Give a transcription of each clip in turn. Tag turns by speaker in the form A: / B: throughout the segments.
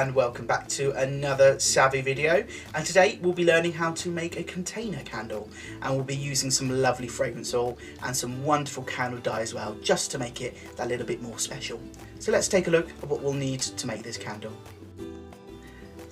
A: and welcome back to another Savvy video, and today we'll be learning how to make a container candle, and we'll be using some lovely fragrance oil and some wonderful candle dye as well, just to make it that little bit more special. So let's take a look at what we'll need to make this candle.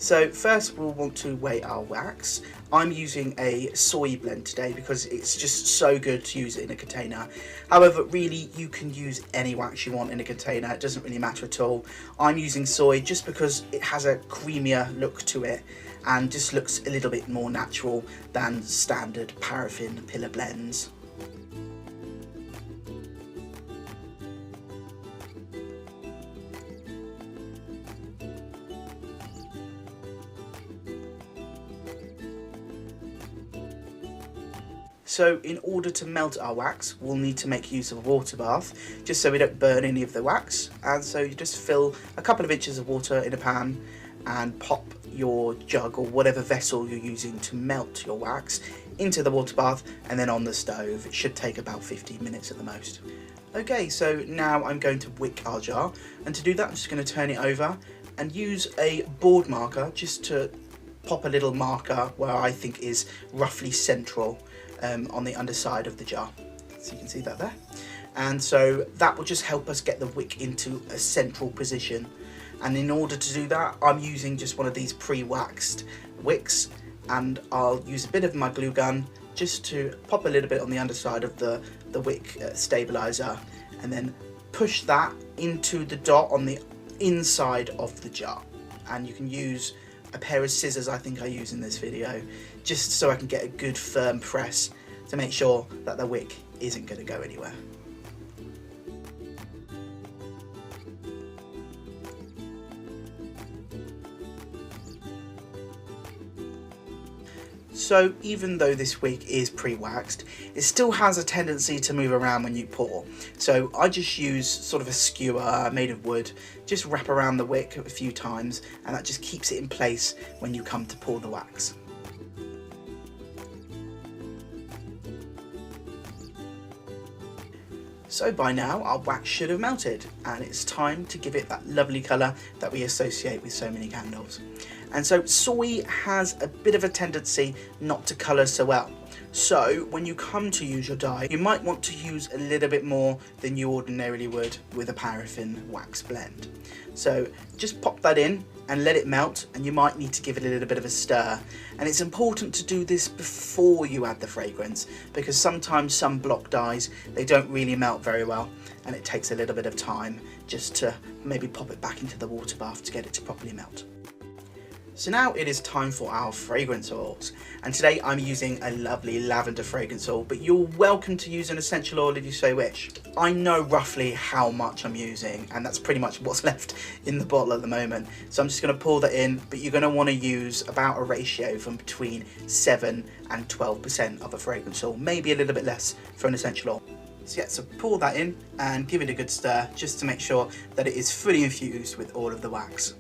A: So first we'll want to weigh our wax. I'm using a soy blend today because it's just so good to use it in a container. However, really you can use any wax you want in a container, it doesn't really matter at all. I'm using soy just because it has a creamier look to it and just looks a little bit more natural than standard paraffin pillar blends. So in order to melt our wax, we'll need to make use of a water bath, just so we don't burn any of the wax. And so you just fill a couple of inches of water in a pan and pop your jug or whatever vessel you're using to melt your wax into the water bath and then on the stove. It should take about 15 minutes at the most. Okay, so now I'm going to wick our jar, and to do that I'm just going to turn it over and use a board marker just to pop a little marker where I think is roughly central on the underside of the jar. So you can see that there. And so that will just help us get the wick into a central position. And in order to do that, I'm using just one of these pre-waxed wicks, and I'll use a bit of my glue gun just to pop a little bit on the underside of the wick stabilizer, and then push that into the dot on the inside of the jar. And you can use a pair of scissors, I think I use in this video, just so I can get a good firm press to make sure that the wick isn't going to go anywhere. So even though this wick is pre-waxed, it still has a tendency to move around when you pour. So I just use sort of a skewer made of wood, just wrap around the wick a few times, and that just keeps it in place when you come to pour the wax. So by now our wax should have melted, and it's time to give it that lovely colour that we associate with so many candles. And so soy has a bit of a tendency not to colour so well. So when you come to use your dye, you might want to use a little bit more than you ordinarily would with a paraffin wax blend. So just pop that in and let it melt, and you might need to give it a little bit of a stir. And it's important to do this before you add the fragrance, because sometimes some block dyes, they don't really melt very well, and it takes a little bit of time just to maybe pop it back into the water bath to get it to properly melt. So now it is time for our fragrance oils, and today I'm using a lovely lavender fragrance oil, but you're welcome to use an essential oil if you so wish. I know roughly how much I'm using, and that's pretty much what's left in the bottle at the moment. So I'm just going to pour that in, but you're going to want to use about a ratio from between 7 and 12% of a fragrance oil, maybe a little bit less for an essential oil. So yeah, so pour that in and give it a good stir just to make sure that it is fully infused with all of the wax.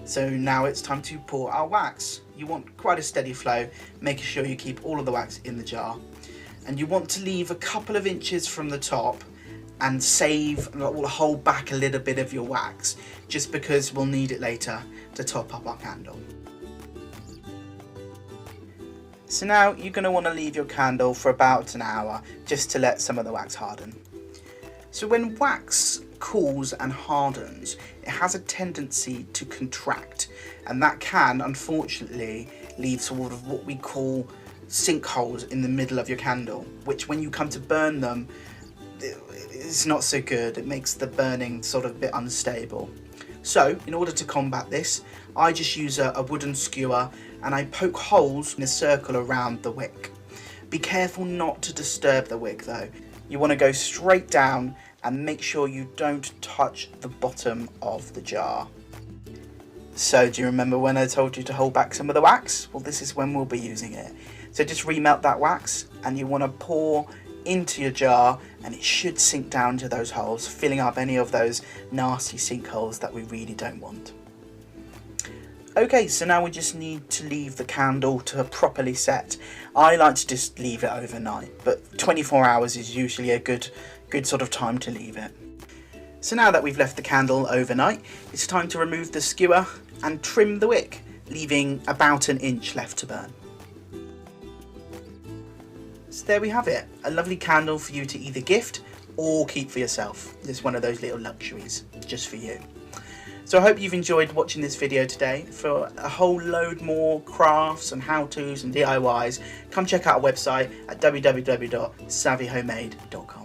A: So now it's time to pour our wax. You want quite a steady flow, making sure you keep all of the wax in the jar. And you want to leave a couple of inches from the top and we'll hold back a little bit of your wax, just because we'll need it later to top up our candle. So now you're going to want to leave your candle for about an hour, just to let some of the wax harden. So when wax cools and hardens, it has a tendency to contract, and that can unfortunately leave sort of what we call sinkholes in the middle of your candle, which when you come to burn them, it's not so good. It makes the burning sort of a bit unstable. So in order to combat this, I just use a wooden skewer, and I poke holes in a circle around the wick. Be careful not to disturb the wick though. You want to go straight down and make sure you don't touch the bottom of the jar. So do you remember when I told you to hold back some of the wax? Well, this is when we'll be using it. So just remelt that wax, and you want to pour into your jar, and it should sink down to those holes, filling up any of those nasty sinkholes that we really don't want. Okay, so now we just need to leave the candle to properly set. I like to just leave it overnight, but 24 hours is usually a good sort of time to leave it. So now that we've left the candle overnight, it's time to remove the skewer and trim the wick, leaving about an inch left to burn. So there we have it, a lovely candle for you to either gift or keep for yourself. It's one of those little luxuries just for you. So I hope you've enjoyed watching this video today. For a whole load more crafts and how-tos and DIYs, come check out our website at www.savvyhomemade.com.